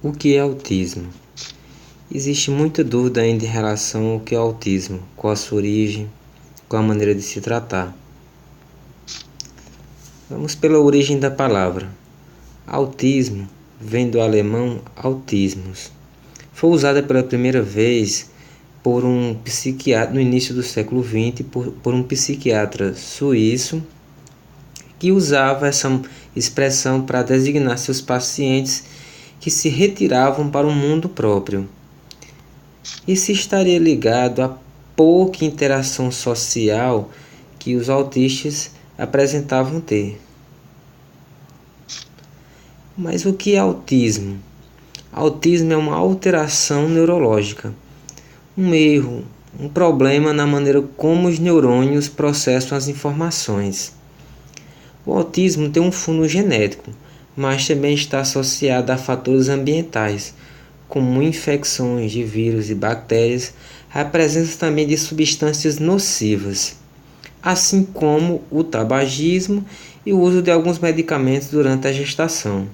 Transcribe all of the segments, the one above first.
O que é autismo? Existe muita dúvida ainda em relação ao que é autismo, qual a sua origem, qual a maneira de se tratar. Vamos pela origem da palavra. Autismo vem do alemão autismus. Foi usada pela primeira vez por um psiquiatra no início do século XX, por um psiquiatra suíço que usava essa expressão para designar seus pacientes que se retiravam para o mundo próprio. Isso estaria ligado à pouca interação social que os autistas apresentavam ter. Mas o que é autismo? Autismo é uma alteração neurológica, um erro, um problema na maneira como os neurônios processam as informações. O autismo tem um fundo genético, mas também está associado a fatores ambientais, como infecções de vírus e bactérias, a presença também de substâncias nocivas, assim como o tabagismo e o uso de alguns medicamentos durante a gestação.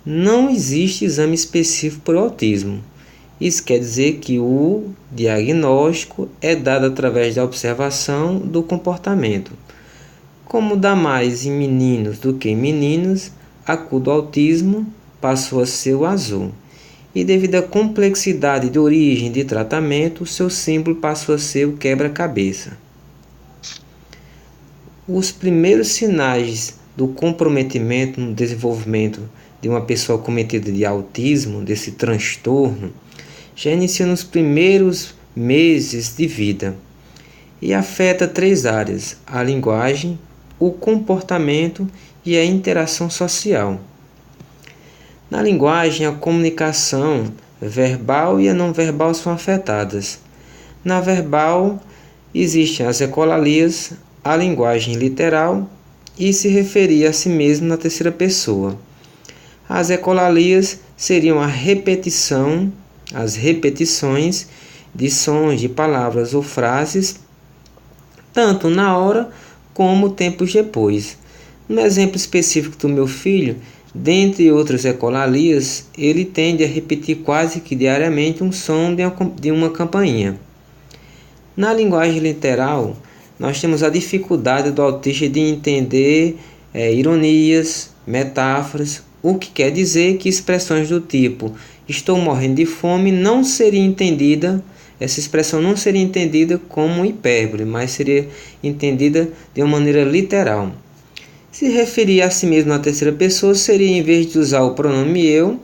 Não existe exame específico para o autismo. Isso quer dizer que o diagnóstico é dado através da observação do comportamento. Como dá mais em meninos do que em meninas, a cor do autismo passou a ser o azul. E devido à complexidade de origem de tratamento, seu símbolo passou a ser o quebra-cabeça. Os primeiros sinais do comprometimento no desenvolvimento de uma pessoa cometida de autismo, desse transtorno, já iniciam nos primeiros meses de vida e afeta 3 áreas: a linguagem, o comportamento e a interação social. Na linguagem, a comunicação verbal e a não verbal são afetadas. Na verbal, existem as ecolalias, a linguagem literal e se referir a si mesmo na terceira pessoa. As ecolalias seriam a repetição, as repetições de sons, de palavras ou frases, tanto na hora como tempos depois. No exemplo específico do meu filho, dentre outras ecolalias, ele tende a repetir quase que diariamente um som de uma campainha. Na linguagem literal, nós temos a dificuldade do autista de entender ironias, metáforas, o que quer dizer que expressões do tipo estou morrendo de fome não seria entendida, essa expressão não seria entendida como hipérbole, mas seria entendida de uma maneira literal. Se referir a si mesmo na terceira pessoa seria, em vez de usar o pronome eu,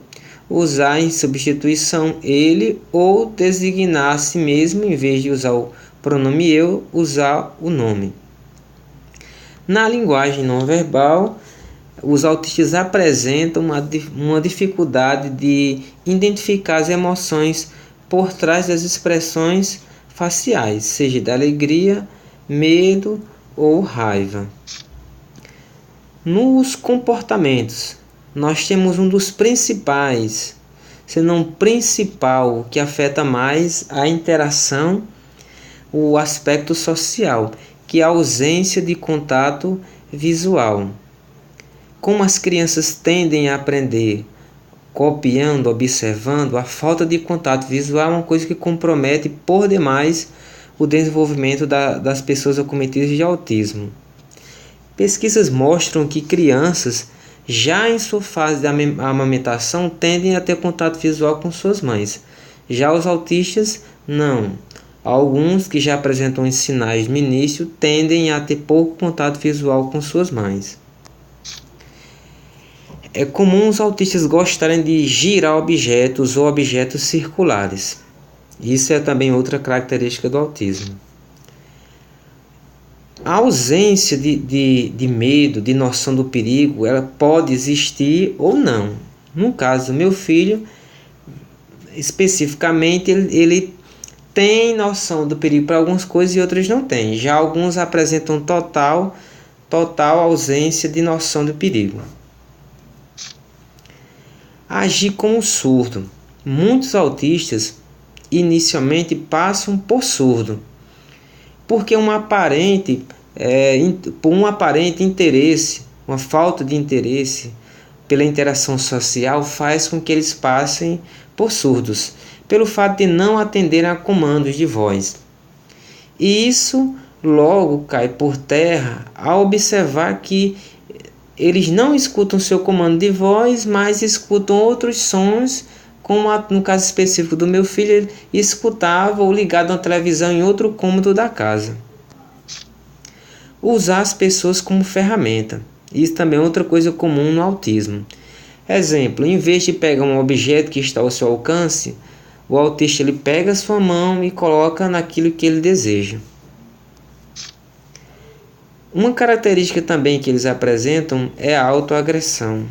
usar em substituição ele, ou designar a si mesmo, em vez de usar o pronome eu, usar o nome. Na linguagem não verbal, os autistas apresentam uma dificuldade de identificar as emoções por trás das expressões faciais, seja de alegria, medo ou raiva. Nos comportamentos, nós temos um dos principais, se não principal, que afeta mais a interação, o aspecto social, que é a ausência de contato visual. Como as crianças tendem a aprender copiando, observando, a falta de contato visual é uma coisa que compromete por demais o desenvolvimento das pessoas acometidas de autismo. Pesquisas mostram que crianças, já em sua fase de amamentação, tendem a ter contato visual com suas mães. Já os autistas, não. Alguns que já apresentam sinais no início tendem a ter pouco contato visual com suas mães. É comum os autistas gostarem de girar objetos ou objetos circulares. Isso é também outra característica do autismo. A ausência de medo, de noção do perigo, ela pode existir ou não. No caso do meu filho, especificamente, ele tem noção do perigo para algumas coisas e outras não tem. Já alguns apresentam total ausência de noção do perigo. Agir como surdo. Muitos autistas inicialmente passam por surdo, porque por um aparente interesse, uma falta de interesse pela interação social faz com que eles passem por surdos, pelo fato de não atenderem a comandos de voz. E isso logo cai por terra ao observar que eles não escutam seu comando de voz, mas escutam outros sons, como no caso específico do meu filho, ele escutava ou ligado à televisão em outro cômodo da casa. Usar as pessoas como ferramenta. Isso também é outra coisa comum no autismo. Exemplo, em vez de pegar um objeto que está ao seu alcance, o autista ele pega a sua mão e coloca naquilo que ele deseja. Uma característica também que eles apresentam é a autoagressão.